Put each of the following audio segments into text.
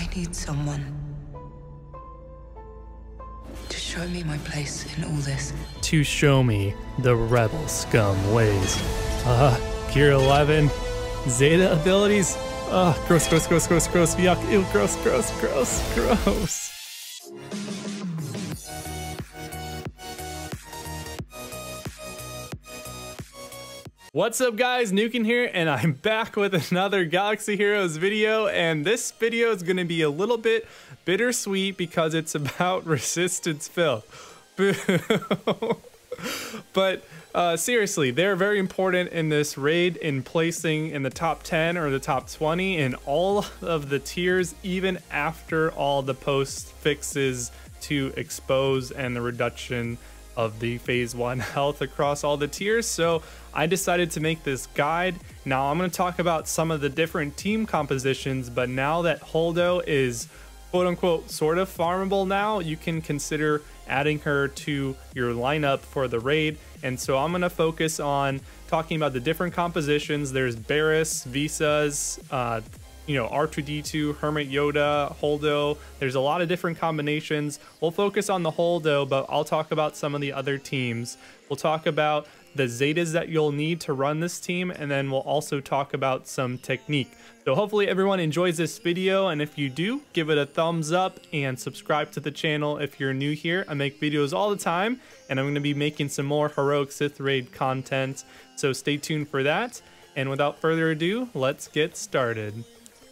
I need someone to show me my place in all this. To show me the rebel scum ways. Gear 11, Zeta abilities. Gross, gross, gross, gross, gross, yuck, ew, gross, gross, gross, gross. What's up guys, Nukin here, and I'm back with another Galaxy Heroes video, and this video is going to be a little bit bittersweet because it's about resistance fill. But seriously, they're very important in this raid in placing in the top 10 or the top 20 in all of the tiers, even after all the post fixes to expose and the reduction of the phase 1 health across all the tiers. So I decided to make this guide. Now I'm going to talk about some of the different team compositions, but now that Holdo is quote unquote sort of farmable now, you can consider adding her to your lineup for the raid. And so I'm going to focus on talking about the different compositions. There's Barriss, Visas, R2-D2, Hermit Yoda, Holdo. There's a lot of different combinations. We'll focus on the Holdo, but I'll talk about some of the other teams. We'll talk about the Zetas that you'll need to run this team, and then we'll also talk about some technique. So hopefully everyone enjoys this video, and if you do, give it a thumbs up and subscribe to the channel if you're new here. I make videos all the time, and I'm going to be making some more Heroic Sith Raid content, so stay tuned for that. And without further ado, let's get started.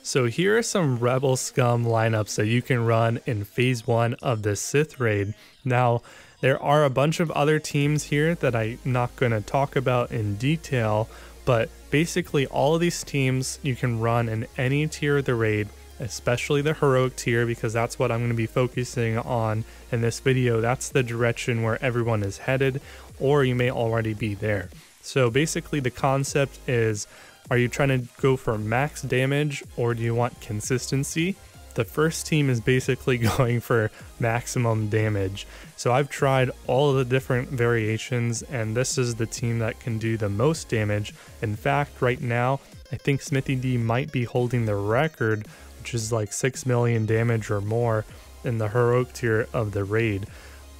So here are some Rebel Scum lineups that you can run in phase 1 of the Sith Raid. Now, there are a bunch of other teams here that I'm not going to talk about in detail, but basically all of these teams you can run in any tier of the raid, especially the Heroic tier, because that's what I'm going to be focusing on in this video. That's the direction where everyone is headed, or you may already be there. So basically the concept is, are you trying to go for max damage or do you want consistency? The first team is basically going for maximum damage. So I've tried all of the different variations, and this is the team that can do the most damage. In fact, right now, I think Smithy D might be holding the record, which is like 6 million damage or more in the Heroic tier of the raid.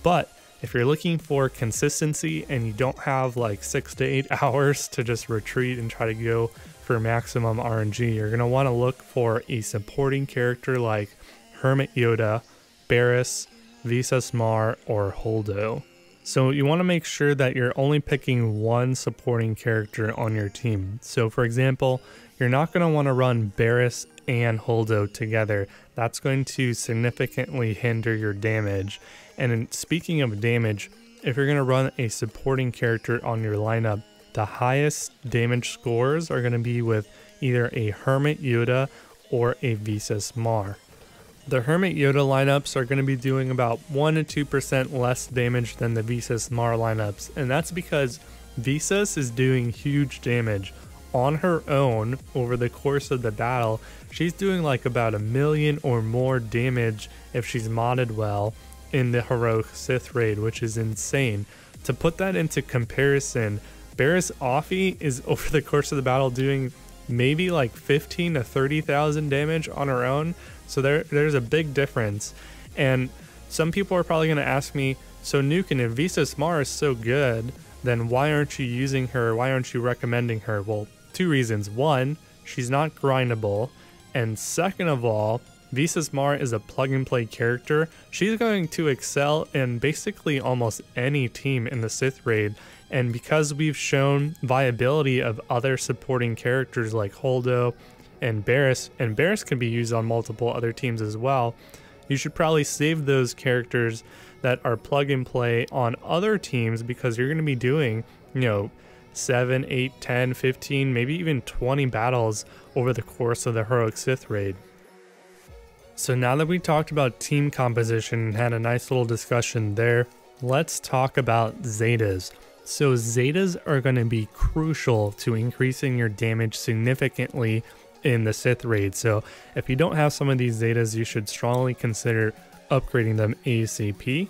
But if you're looking for consistency and you don't have like 6 to 8 hours to just retreat and try to go for maximum RNG, you're going to want to look for a supporting character like Hermit Yoda, Barriss, Visas Mar, or Holdo. So you want to make sure that you're only picking one supporting character on your team. So for example, you're not going to want to run Barriss and Holdo together. That's going to significantly hinder your damage. And speaking of damage, if you're going to run a supporting character on your lineup, the highest damage scores are going to be with either a Hermit Yoda or a Visas Mar. The Hermit Yoda lineups are going to be doing about 1 to 2% less damage than the Visas Mar lineups, and that's because Visas is doing huge damage on her own over the course of the battle. She's doing like about 1 million or more damage if she's modded well in the Heroic Sith Raid, which is insane. To put that into comparison, Barriss Offie is over the course of the battle doing maybe like 15 to 30,000 damage on her own. So there's a big difference. And some people are probably going to ask me, so Nukin, if Visas Mar is so good, then why aren't you using her? Why aren't you recommending her? Well, 2 reasons. One, she's not grindable. And second of all, Visas Mar is a plug and play character. She's going to excel in basically almost any team in the Sith Raid. And because we've shown viability of other supporting characters like Holdo and Barriss can be used on multiple other teams as well, you should probably save those characters that are plug and play on other teams, because you're going to be doing, 7, 8, 10, 15, maybe even 20 battles over the course of the Heroic Sith Raid. So now that we talked about team composition and had a nice little discussion there, let's talk about Zetas. So Zetas are going to be crucial to increasing your damage significantly in the Sith Raid. So if you don't have some of these Zetas, you should strongly consider upgrading them ASAP.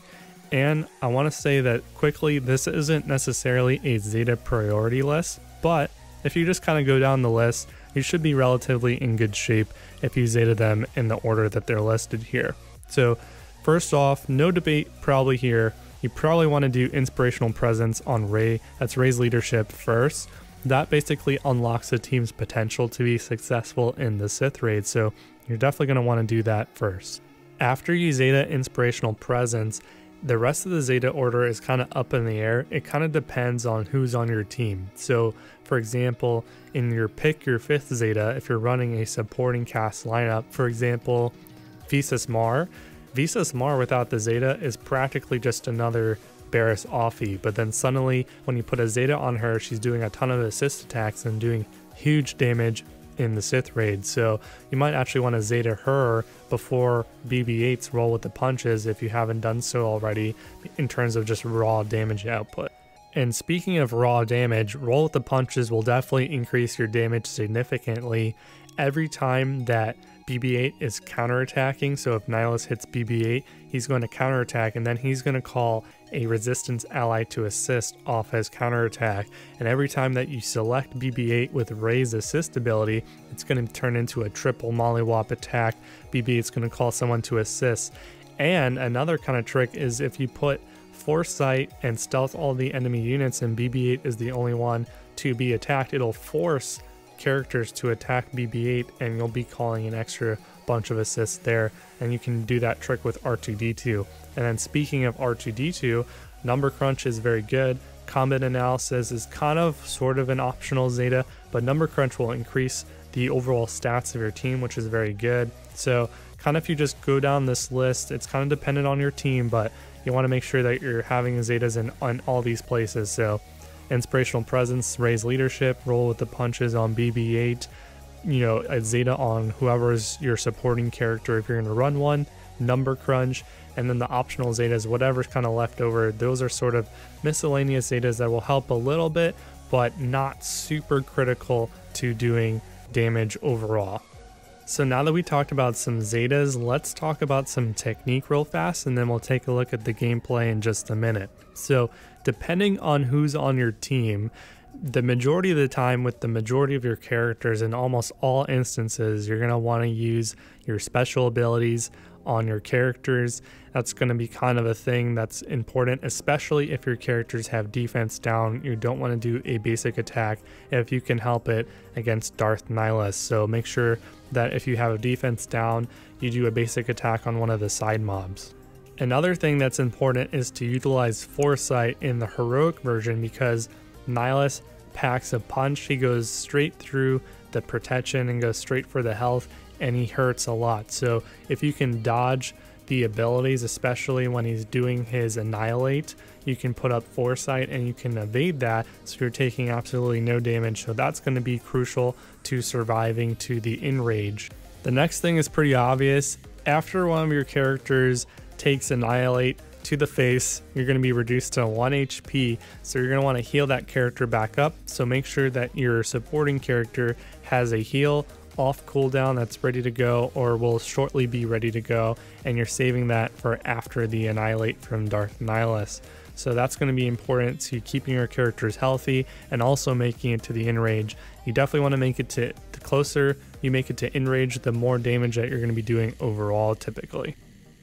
And I want to say that quickly, this isn't necessarily a Zeta priority list, but if you just kind of go down the list, you should be relatively in good shape if you Zeta them in the order that they're listed here. So first off, no debate probably here. You probably want to do Inspirational Presence on Rey. That's Rey's leadership first. That basically unlocks the team's potential to be successful in the Sith raid, so you're definitely going to want to do that first. After you Zeta Inspirational Presence, the rest of the Zeta order is kind of up in the air. It kind of depends on who's on your team. So for example, in your pick your 5th Zeta, if you're running a supporting cast lineup, for example, Visas Mar without the Zeta is practically just another Barriss Offee, but then suddenly when you put a Zeta on her, she's doing a ton of assist attacks and doing huge damage in the Sith raid. So you might actually want to Zeta her before BB-8's roll with the punches if you haven't done so already, in terms of just raw damage output. And speaking of raw damage, roll with the punches will definitely increase your damage significantly every time that BB-8 is counterattacking. So if Nihilus hits BB-8, he's going to counterattack, and then he's going to call a resistance ally to assist off his counterattack. And every time that you select BB-8 with Rey's assist ability, it's going to turn into a triple mollywop attack. BB-8's going to call someone to assist. And another kind of trick is if you put Foresight and stealth all the enemy units and BB-8 is the only one to be attacked, it'll force characters to attack BB-8 and you'll be calling an extra bunch of assists there, and you can do that trick with R2-D2. And then speaking of R2-D2, number crunch is very good. Combat analysis is kind of sort of an optional Zeta, but number crunch will increase the overall stats of your team, which is very good. So kind of if you just go down this list, it's kind of dependent on your team, but you want to make sure that you're having Zetas in all these places. So Inspirational Presence, Rey's leadership, roll with the punches on BB-8, you know, a Zeta on whoever's your supporting character if you're going to run one, number crunch, and then the optional Zetas, whatever's kind of left over. Those are sort of miscellaneous Zetas that will help a little bit, but not super critical to doing damage overall. So now that we talked about some Zetas, let's talk about some technique real fast, and then we'll take a look at the gameplay in just a minute. So depending on who's on your team, the majority of the time with the majority of your characters in almost all instances, you're going to want to use your special abilities on your characters. That's going to be kind of a thing that's important, especially if your characters have defense down. You don't want to do a basic attack if you can help it against Darth Nihilus. So make sure that if you have a defense down, you do a basic attack on one of the side mobs. Another thing that's important is to utilize Foresight in the heroic version, because Nihilus packs a punch. He goes straight through the protection and goes straight for the health, and he hurts a lot. So if you can dodge the abilities, especially when he's doing his Annihilate, you can put up Foresight and you can evade that, so you're taking absolutely no damage. So that's going to be crucial to surviving to the Enrage. The next thing is pretty obvious. After one of your characters takes Annihilate to the face, you're going to be reduced to 1 HP, so you're going to want to heal that character back up. So make sure that your supporting character has a heal off cooldown that's ready to go, or will shortly be ready to go, and you're saving that for after the Annihilate from Darth Nihilus. So that's going to be important to keeping your characters healthy and also making it to the Enrage. You definitely want to make it to the closer you make it to Enrage, the more damage that you're going to be doing overall typically.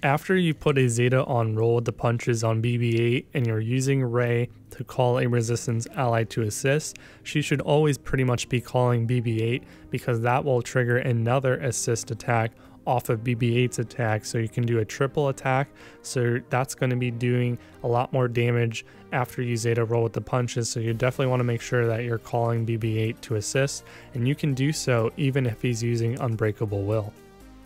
After you put a Zeta on roll with the punches on BB-8 and you're using Rey to call a resistance ally to assist, she should always pretty much be calling BB-8, because that will trigger another assist attack off of BB-8's attack, so you can do a triple attack. So that's going to be doing a lot more damage after you Zeta roll with the punches, so you definitely want to make sure that you're calling BB-8 to assist, and you can do so even if he's using Unbreakable Will.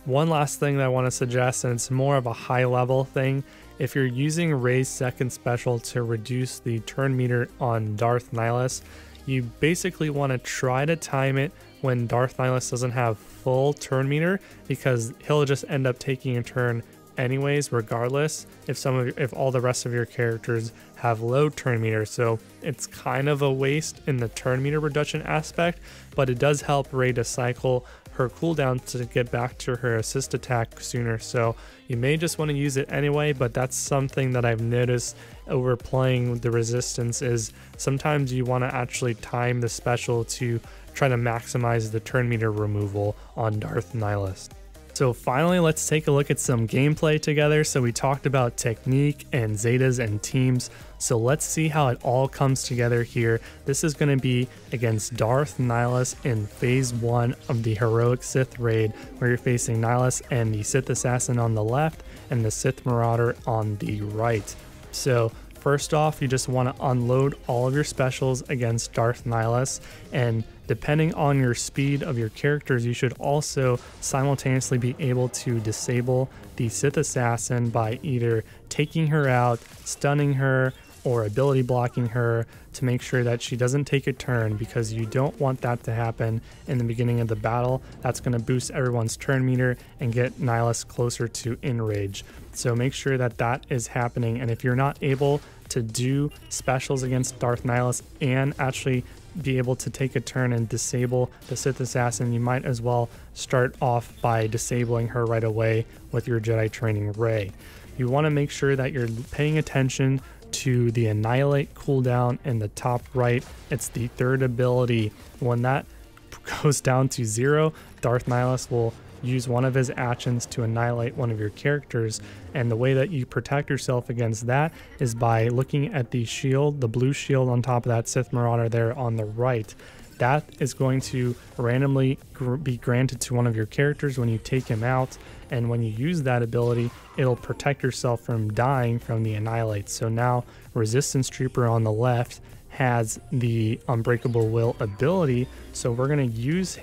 One last thing that I want to suggest, and it's more of a high level thing, if you're using Rey's second special to reduce the turn meter on Darth Nihilus, you basically want to try to time it when Darth Nihilus doesn't have full turn meter, because he'll just end up taking a turn anyways regardless if all the rest of your characters have low turn meter. So it's kind of a waste in the turn meter reduction aspect, but it does help Rey to cycle her cooldown to get back to her assist attack sooner. So you may just want to use it anyway, but that's something that I've noticed over playing the resistance, is sometimes you want to actually time the special to try to maximize the turn meter removal on Darth Nihilus. So finally, let's take a look at some gameplay together. So we talked about technique and Zetas and teams. So let's see how it all comes together here. This is going to be against Darth Nihilus in phase 1 of the Heroic Sith raid, where you're facing Nihilus and the Sith Assassin on the left and the Sith Marauder on the right. So first off, you just want to unload all of your specials against Darth Nihilus, and depending on your speed of your characters, you should also simultaneously be able to disable the Sith Assassin by either taking her out, stunning her, or ability blocking her to make sure that she doesn't take a turn, because you don't want that to happen in the beginning of the battle. That's going to boost everyone's turn meter and get Nihilus closer to enrage. So make sure that that is happening, and if you're not able to do specials against Darth Nihilus and actually be able to take a turn and disable the Sith Assassin, you might as well start off by disabling her right away with your Jedi Training Ray. You want to make sure that you're paying attention to the Annihilate cooldown in the top right. It's the third ability. When that goes down to 0, Darth Nihilus will use one of his actions to annihilate one of your characters, and the way that you protect yourself against that is by looking at the shield, the blue shield on top of that Sith Marauder there on the right. That is going to randomly be granted to one of your characters when you take him out, and when you use that ability, it'll protect yourself from dying from the Annihilate. So now Resistance Trooper on the left has the Unbreakable Will ability, so we're going to use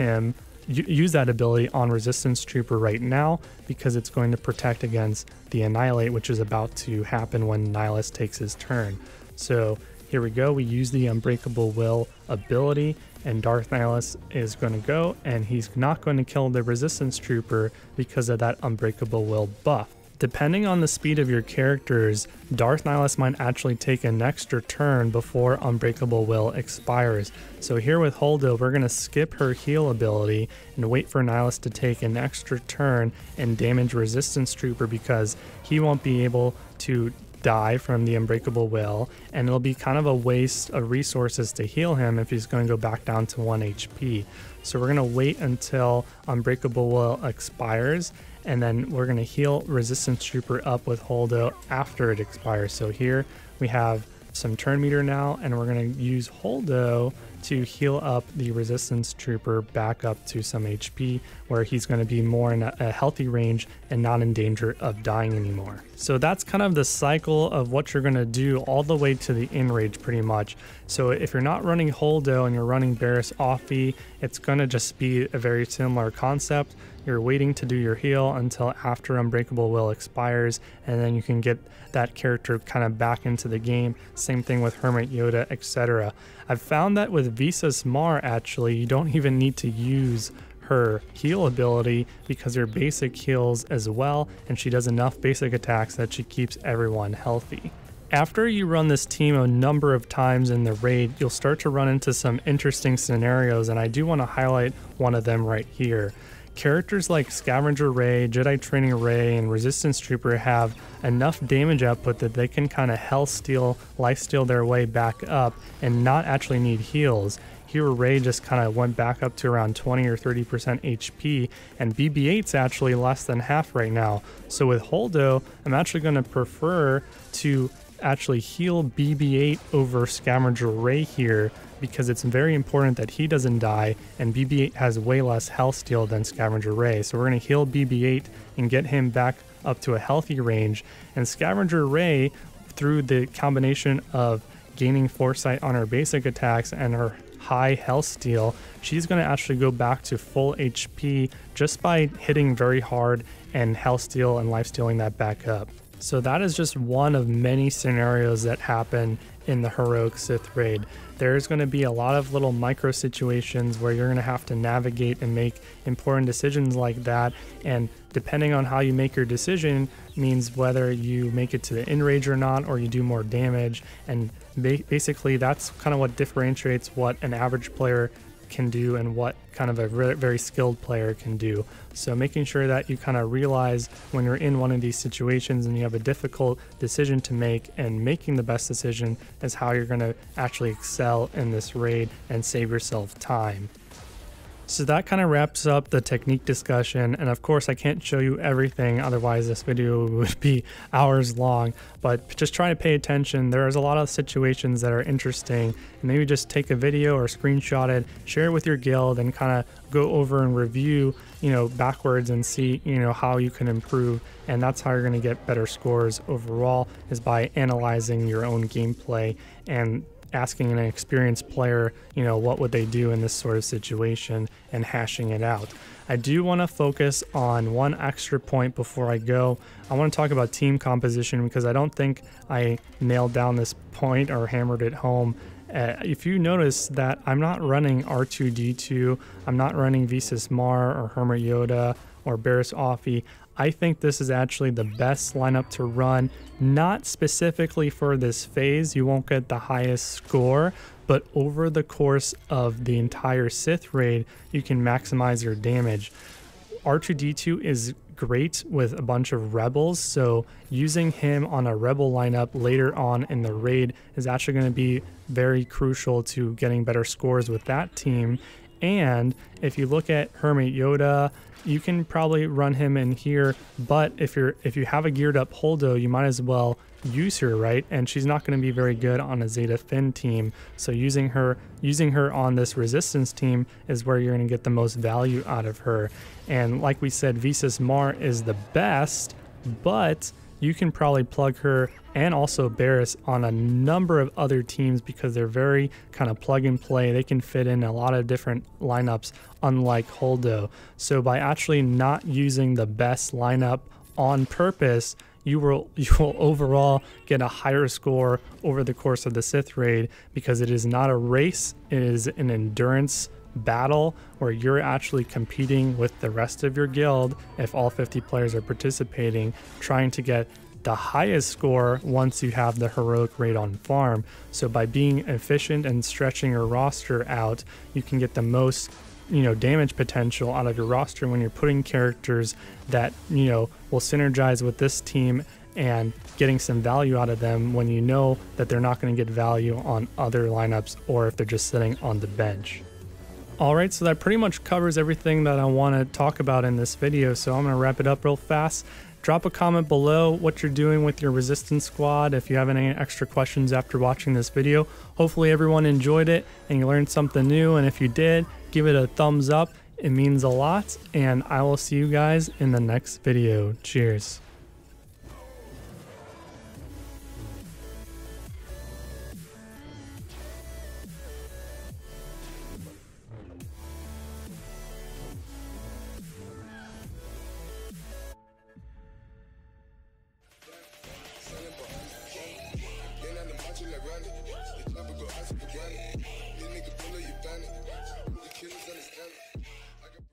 that ability on Resistance Trooper right now, because it's going to protect against the Annihilate, which is about to happen when Nihilus takes his turn. So here we go, we use the Unbreakable Will ability, and Darth Nihilus is going to go, and he's not going to kill the Resistance Trooper because of that Unbreakable Will buff. Depending on the speed of your characters, Darth Nihilus might actually take an extra turn before Unbreakable Will expires. So here with Holdo, we're going to skip her heal ability and wait for Nihilus to take an extra turn and damage Resistance Trooper, because he won't be able to die from the Unbreakable Will, and it'll be kind of a waste of resources to heal him if he's going to go back down to 1 HP. So we're going to wait until Unbreakable Will expires, and then we're going to heal Resistance Trooper up with Holdo after it expires. So here we have some turn meter now, and we're going to use Holdo to heal up the Resistance Trooper back up to some HP, where he's going to be more in a healthy range and not in danger of dying anymore. So that's kind of the cycle of what you're going to do all the way to the enrage pretty much. So if you're not running Holdo and you're running Barriss Offee, it's going to just be a very similar concept. You're waiting to do your heal until after Unbreakable Will expires, and then you can get that character kind of back into the game. Same thing with Hermit Yoda, etc. I've found that with Visas Mar, actually, you don't even need to use her heal ability, because her basic heals as well, and she does enough basic attacks that she keeps everyone healthy. After you run this team a number of times in the raid, you'll start to run into some interesting scenarios, and I do want to highlight one of them right here. Characters like Scavenger Ray, Jedi Training Ray, and Resistance Trooper have enough damage output that they can kind of health steal, life steal their way back up and not actually need heals. Here Ray just kind of went back up to around 20 or 30% HP, and BB-8's actually less than half right now. So with Holdo, I'm actually going to prefer to actually heal BB-8 over Scavenger Ray here, because it's very important that he doesn't die, and BB-8 has way less health steal than Scavenger Ray. So we're going to heal BB-8 and get him back up to a healthy range, and Scavenger Ray, through the combination of gaining foresight on her basic attacks and her high health steal, she's going to actually go back to full HP just by hitting very hard and health steal and life stealing that back up. So that is just one of many scenarios that happen in the Heroic Sith raid. There's going to be a lot of little micro situations where you're going to have to navigate and make important decisions like that, and depending on how you make your decision means whether you make it to the enrage or not, or you do more damage. And basically that's kind of what differentiates what an average player can do and what kind of a very skilled player can do. So making sure that you kind of realize when you're in one of these situations and you have a difficult decision to make, and making the best decision is how you're going to actually excel in this raid and save yourself time. So that kind of wraps up the technique discussion, and of course I can't show you everything, otherwise this video would be hours long, but just try to pay attention. There's a lot of situations that are interesting, and maybe just take a video or screenshot it, share it with your guild, and kind of go over and review, you know, backwards and see, you know, how you can improve. And that's how you're going to get better scores overall, is by analyzing your own gameplay and asking an experienced player, you know, what would they do in this sort of situation, and hashing it out. I do want to focus on one extra point before I go. I want to talk about team composition, because I don't think I nailed down this point or hammered it home. If you notice that I'm not running R2-D2, I'm not running Visas Mar or Hermit Yoda or Barriss Offee, I think this is actually the best lineup to run, not specifically for this phase. You won't get the highest score, but over the course of the entire Sith raid, you can maximize your damage. R2-D2 is great with a bunch of rebels, so using him on a rebel lineup later on in the raid is actually going to be very crucial to getting better scores with that team. And if you look at Hermit Yoda, you can probably run him in here, but if you have a geared up Holdo, you might as well use her, right? And she's not going to be very good on a Zeta Finn team, so using her on this resistance team is where you're going to get the most value out of her. And like we said, Visas Mar is the best, but you can probably plug her and also Barriss on a number of other teams, because they're very kind of plug and play. They can fit in a lot of different lineups, unlike Holdo. So by actually not using the best lineup on purpose, you will overall get a higher score over the course of the Sith raid, because it is not a race, it is an endurance battle where you're actually competing with the rest of your guild, if all 50 players are participating, trying to get the highest score once you have the heroic raid on farm. So by being efficient and stretching your roster out, you can get the most, you know, damage potential out of your roster when you're putting characters that, you know, will synergize with this team and getting some value out of them when you know that they're not going to get value on other lineups, or if they're just sitting on the bench. Alright, so that pretty much covers everything that I want to talk about in this video, so I'm going to wrap it up real fast. Drop a comment below what you're doing with your resistance squad, if you have any extra questions after watching this video. Hopefully everyone enjoyed it and you learned something new, and if you did, give it a thumbs up. It means a lot, and I will see you guys in the next video. Cheers.